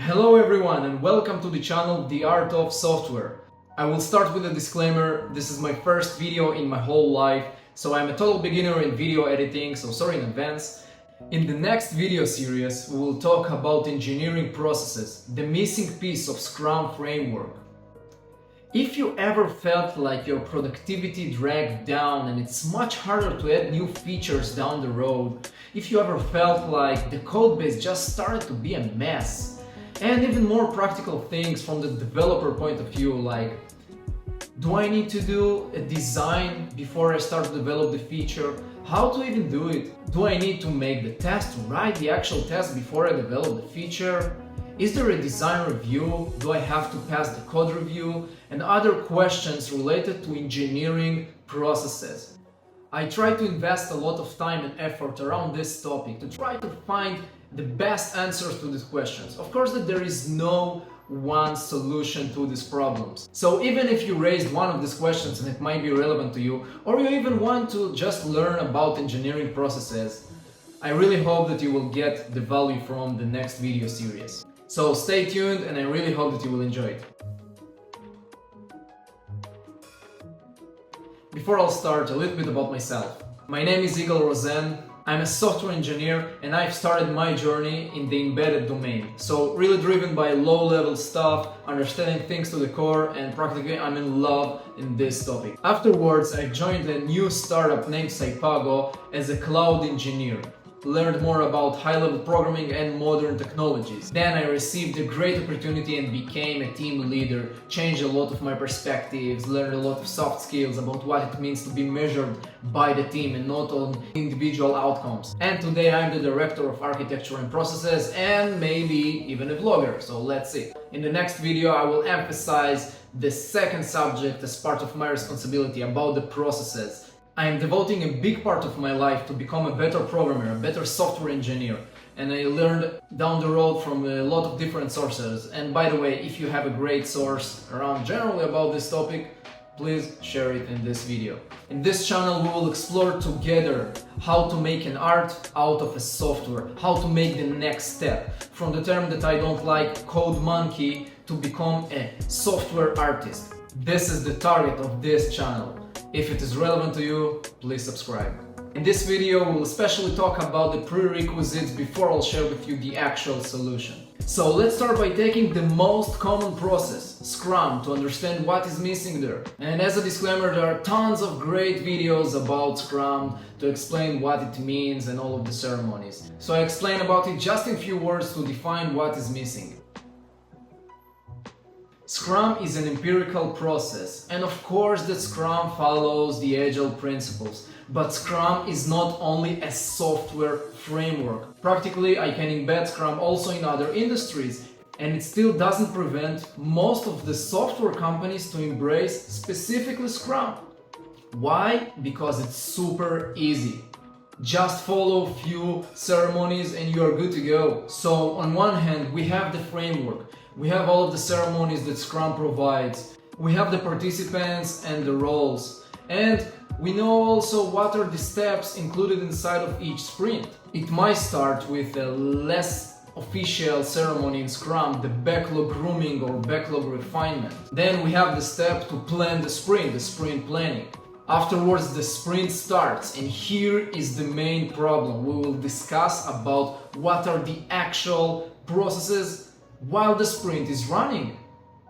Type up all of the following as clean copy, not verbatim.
Hello everyone and welcome to the channel The Art of Software. I will start with a disclaimer. This is my first video in my whole life, so I'm a total beginner in video editing, so sorry in advance. In the next video series, we will talk about engineering processes, the missing piece of Scrum framework. If you ever felt like your productivity dragged down and it's much harder to add new features down the road, if you ever felt like the code base just started to be a mess, and even more practical things from the developer point of view, like, do I need to do a design before I start to develop the feature? How to even do it? Do I need to make the test, write the actual test before I develop the feature? Is there a design review? Do I have to pass the code review? And other questions related to engineering processes. I try to invest a lot of time and effort around this topic to try to find the best answers to these questions. Of course that there is no one solution to these problems. So even if you raised one of these questions and it might be relevant to you, or you even want to just learn about engineering processes, I really hope that you will get the value from the next video series. So stay tuned and I really hope that you will enjoy it. Before I'll start, a little bit about myself. My name is Yigal Rosen. I'm a software engineer and I've started my journey in the embedded domain. So really driven by low-level stuff, understanding things to the core, and practically I'm in love in this topic. Afterwards, I joined a new startup named Saipago as a cloud engineer. Learned more about high-level programming and modern technologies. Then I received a great opportunity and became a team leader, changed a lot of my perspectives, learned a lot of soft skills about what it means to be measured by the team and not on individual outcomes. And today I'm the director of architecture and processes and maybe even a vlogger, so let's see. In the next video I will emphasize the second subject as part of my responsibility about the processes. I am devoting a big part of my life to become a better programmer, a better software engineer, and I learned down the road from a lot of different sources. And by the way, if you have a great source around generally about this topic, please share it in this video. In this channel we will explore together how to make an art out of a software, how to make the next step, from the term that I don't like, code monkey, to become a software artist. This is the target of this channel. If it is relevant to you, please subscribe. In this video, we'll especially talk about the prerequisites before I'll share with you the actual solution. So let's start by taking the most common process, Scrum, to understand what is missing there. And as a disclaimer, there are tons of great videos about Scrum to explain what it means and all of the ceremonies. So I explain about it just in a few words to define what is missing. Scrum is an empirical process, and of course that Scrum follows the agile principles. But Scrum is not only a software framework. Practically, I can embed Scrum also in other industries, and it still doesn't prevent most of the software companies to embrace specifically Scrum. Why? Because it's super easy. Just follow a few ceremonies and you are good to go. So on one hand, we have the framework. We have all of the ceremonies that Scrum provides. We have the participants and the roles. And we know also what are the steps included inside of each sprint. It might start with a less official ceremony in Scrum, the backlog grooming or backlog refinement. Then we have the step to plan the sprint planning. Afterwards, the sprint starts, and here is the main problem. We will discuss about what are the actual processes while the sprint is running.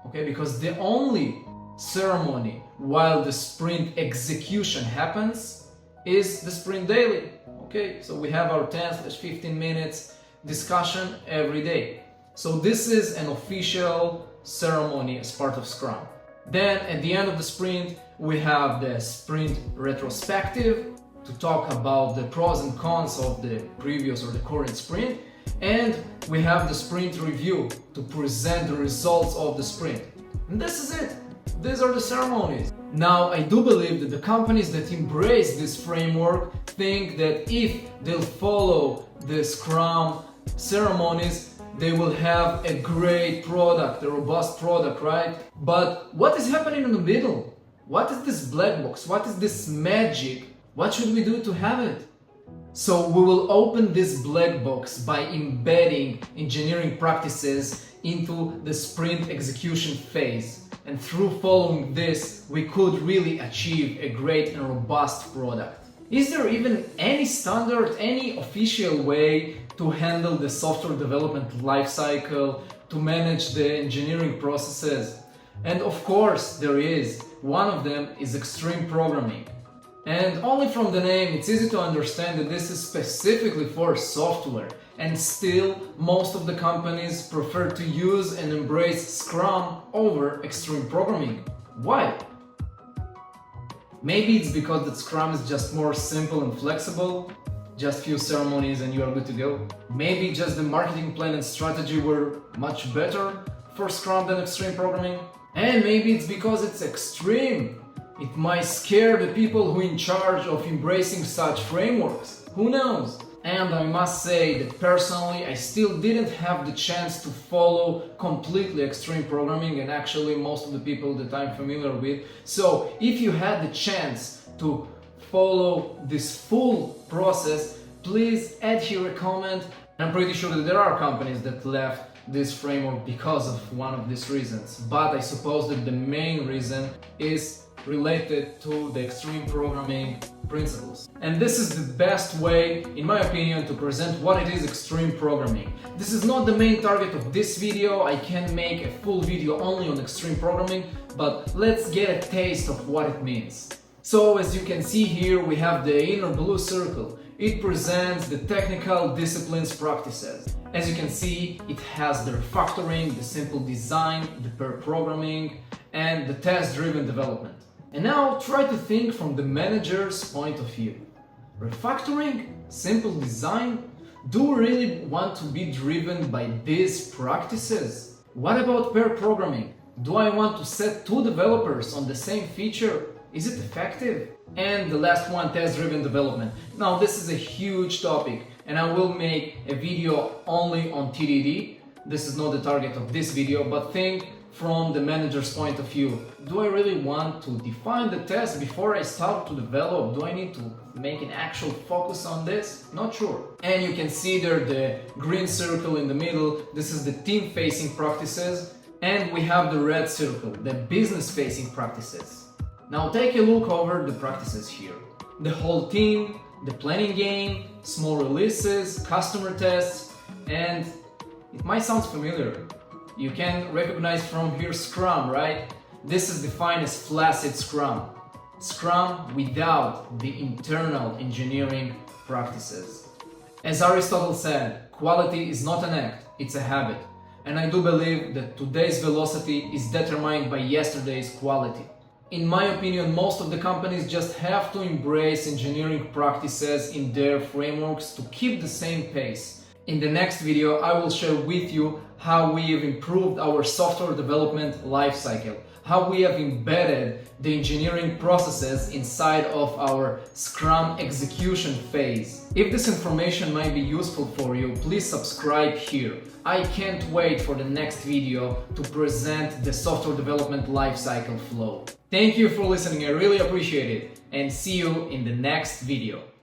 Okay, because the only ceremony while the sprint execution happens is the sprint daily. Okay, so we have our 10-15 minutes discussion every day. So this is an official ceremony as part of Scrum. Then at the end of the sprint, we have the sprint retrospective to talk about the pros and cons of the previous or the current sprint. And we have the sprint review to present the results of the sprint. And this is it. These are the ceremonies. Now, I do believe that the companies that embrace this framework think that if they'll follow the Scrum ceremonies, they will have a great product, a robust product, right? But what is happening in the middle? What is this black box? What is this magic? What should we do to have it? So we will open this black box by embedding engineering practices into the sprint execution phase. And through following this, we could really achieve a great and robust product. Is there even any standard, any official way to handle the software development lifecycle, to manage the engineering processes? And of course there is. One of them is extreme programming. And only from the name it's easy to understand that this is specifically for software, and still most of the companies prefer to use and embrace Scrum over extreme programming. Why? Maybe it's because that Scrum is just more simple and flexible, just few ceremonies and you are good to go. Maybe just the marketing plan and strategy were much better for Scrum than extreme programming. And maybe it's because it's extreme. It might scare the people who are in charge of embracing such frameworks. Who knows? And I must say that personally I still didn't have the chance to follow completely extreme programming, and actually most of the people that I'm familiar with. So if you had the chance to follow this full process, please add here a comment. I'm pretty sure that there are companies that left this framework because of one of these reasons, but I suppose that the main reason is related to the extreme programming principles. And this is the best way, in my opinion, to present what it is extreme programming. This is not the main target of this video. I can make a full video only on extreme programming, but let's get a taste of what it means. So as you can see here, we have the inner blue circle. It presents the technical disciplines practices. As you can see, it has the refactoring, the simple design, the pair programming, and the test-driven development. And now try to think from the manager's point of view. Refactoring? Simple design? Do we really want to be driven by these practices? What about pair programming? Do I want to set two developers on the same feature? Is it effective? And the last one, test-driven development. Now this is a huge topic and I will make a video only on TDD. This is not the target of this video, but think from the manager's point of view. Do I really want to define the test before I start to develop? Do I need to make an actual focus on this? Not sure. And you can see there the green circle in the middle. This is the team-facing practices. And we have the red circle, the business-facing practices. Now take a look over the practices here. The whole team, the planning game, small releases, customer tests, and it might sound familiar. You can recognize from here Scrum, right? This is defined as flaccid Scrum. Scrum without the internal engineering practices. As Aristotle said, quality is not an act, it's a habit. And I do believe that today's velocity is determined by yesterday's quality. In my opinion, most of the companies just have to embrace engineering practices in their frameworks to keep the same pace. In the next video, I will share with you how we have improved our software development lifecycle, how we have embedded the engineering processes inside of our Scrum execution phase. If this information might be useful for you, please subscribe here. I can't wait for the next video to present the software development lifecycle flow. Thank you for listening, I really appreciate it, and see you in the next video.